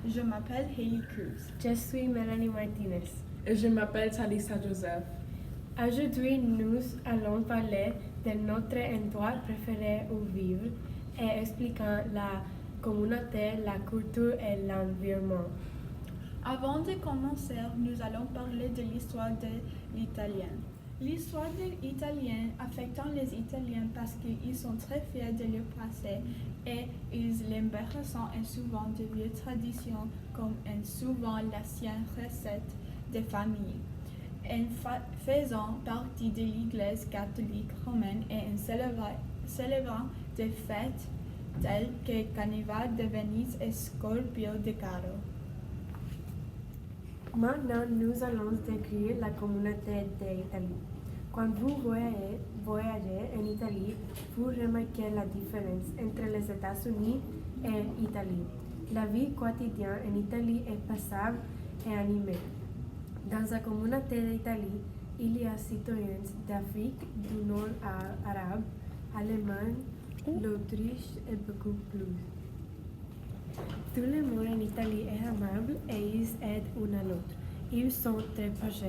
Je m'appelle Hailey Cruz. Je suis Mélanie Martinez. Et je m'appelle Talisa Joseph. Aujourd'hui, nous allons parler de notre endroit préféré où vivre et expliquant la communauté, la culture et l'environnement. Avant de commencer, nous allons parler de l'histoire de l'italien. L'histoire de l'italien affectant les Italiens parce qu'ils sont très fiers de leur passé et ils l'embrassent souvent de vieilles traditions comme souvent l'ancienne recette de famille. En faisant partie de l'Église catholique romaine et en célébrant des fêtes telles que Carnaval de Venise et Scorpio de Caro. Maintenant, nous allons décrire la communauté d'Italie. Quand vous voyagez en Italie, vous remarquez la différence entre les États-Unis et l'Italie. La vie quotidienne en Italie est passive et animée. Dans la communauté d'Italie, il y a citoyens d'Afrique du Nord arabe, Allemagne, l'Autriche et beaucoup plus. Tout le monde en Italie est aimable et ils aident un à l'autre. Ils sont très proches.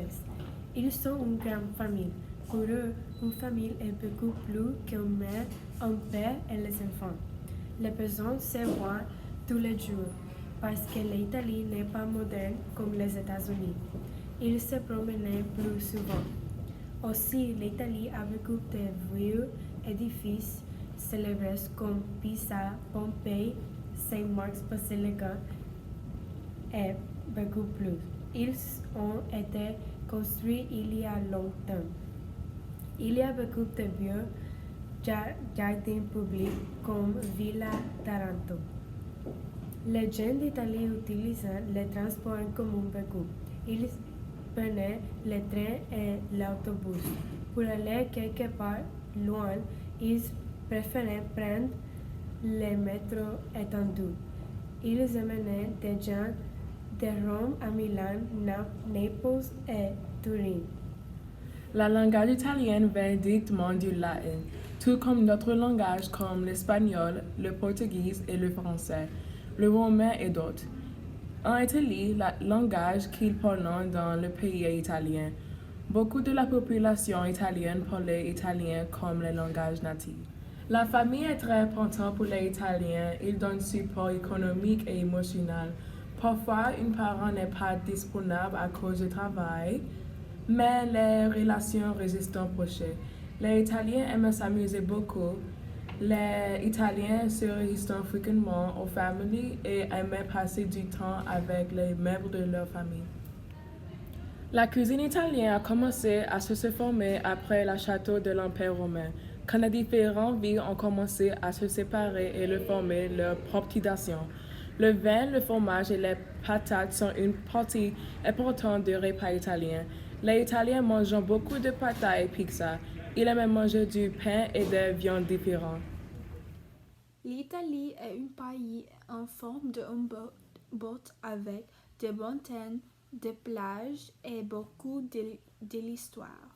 Ils sont une grande famille. Pour eux, une famille est beaucoup plus qu'une mère, un père et les enfants. Les personnes se voient tous les jours parce que l'Italie n'est pas moderne comme les États-Unis. Ils se promènent plus souvent. Aussi, l'Italie a beaucoup de vieux édifices célèbres comme Pisa, Pompéi, Saint-Marc's Basilica et beaucoup plus. Ils ont été construits il y a longtemps. Il y a beaucoup de vieux jardins publics comme Villa Taranto. Les gens d'Italie utilisent les transports en commun beaucoup. Ils prennent le train et l'autobus. Pour aller quelque part loin, ils préfèrent prendre le métro étendu. Ils emmènent des gens de Rome à Milan, Naples et Turin. La langage italienne vient directement du latin, tout comme d'autres langages comme l'espagnol, le portugais et le français, le romain et d'autres. En Italie, le langage qu'ils parlent dans le pays est italien. Beaucoup de la population italienne parle italien comme le langage natif. La famille est très importante pour les Italiens. Ils donnent support économique et émotionnel. Parfois, un parent n'est pas disponible à cause du travail, mais les relations restent proches. Les Italiens aiment s'amuser beaucoup. Les Italiens se réunissent fréquemment aux familles et aiment passer du temps avec les membres de leur famille. La cuisine italienne a commencé à se former après le château de l'Empire romain, quand les différentes villes ont commencé à se séparer et de former leur propre nation. Le vin, le fromage et les patates sont une partie importante du repas italien. Les Italiens mangent beaucoup de pâtes et pizza. Ils aiment manger du pain et des viandes différentes. L'Italie est un pays en forme de botte avec des montagnes, des plages et beaucoup de l'histoire.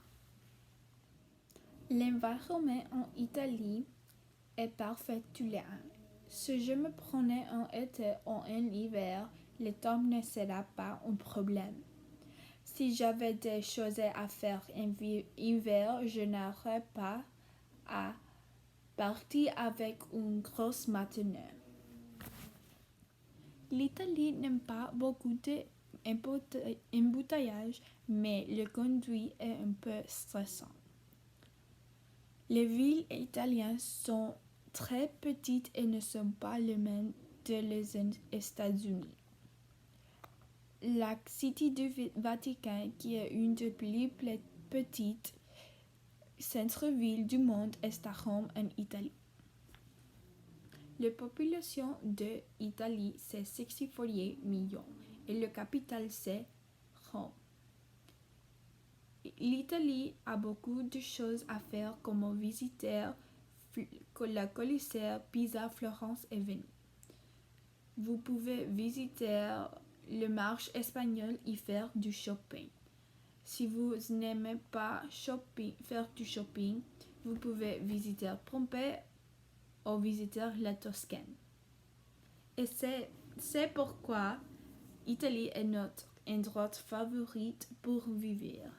L'environnement en Italie est parfait tout l'an. Si je me prenais en été ou en hiver, le temps ne sera pas un problème. Si j'avais des choses à faire en hiver, je n'aurais pas à partir avec une grosse matinée. L'Italie n'aime pas beaucoup d'embouteillages, mais le conduit est un peu stressant. Les villes italiennes sont très petites et ne sont pas les mêmes que les États-Unis. La Cité du Vatican, qui est une des plus petites centres-villes du monde, est à Rome en Italie. La population de l'Italie c'est 64 millions et la capitale c'est Rome. L'Italie a beaucoup de choses à faire comme visiter la Colisée, Pisa, Florence et Venise. Vous pouvez visiter le marché espagnol et faire du shopping. Si vous n'aimez pas faire du shopping, vous pouvez visiter Pompéi ou visiter la Toscane. Et c'est C'est pourquoi l'Italie est notre endroit favori pour vivre.